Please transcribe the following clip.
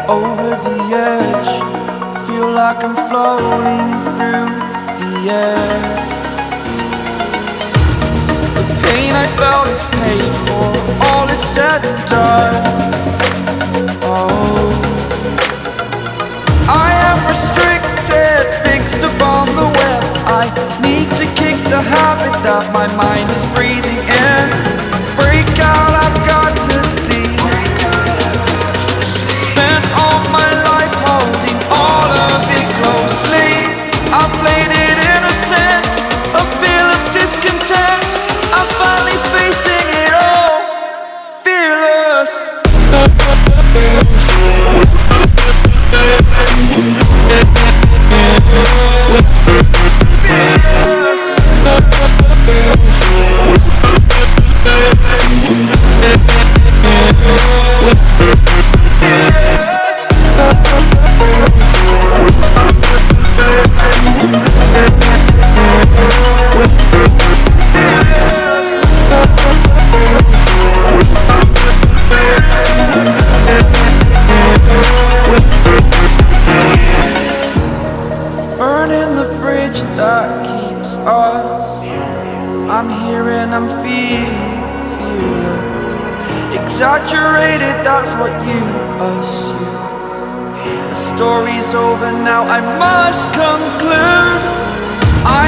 Over the edge, feel like I'm floating through the air. The pain I felt is paid for, all is said and done. Oh, I am restricted, fixed upon the web. I need to kick the habit that my mind is breathing in. Break out, I've got to see. Spent all my life holding all of it closely. I played it innocent, a feel of discontent. I'm finally facing it all, fearless. Burning the bridge that keeps us. I'm here and I'm feeling fearless. Exaggerated, that's what you assume. The story's over now, I must conclude. I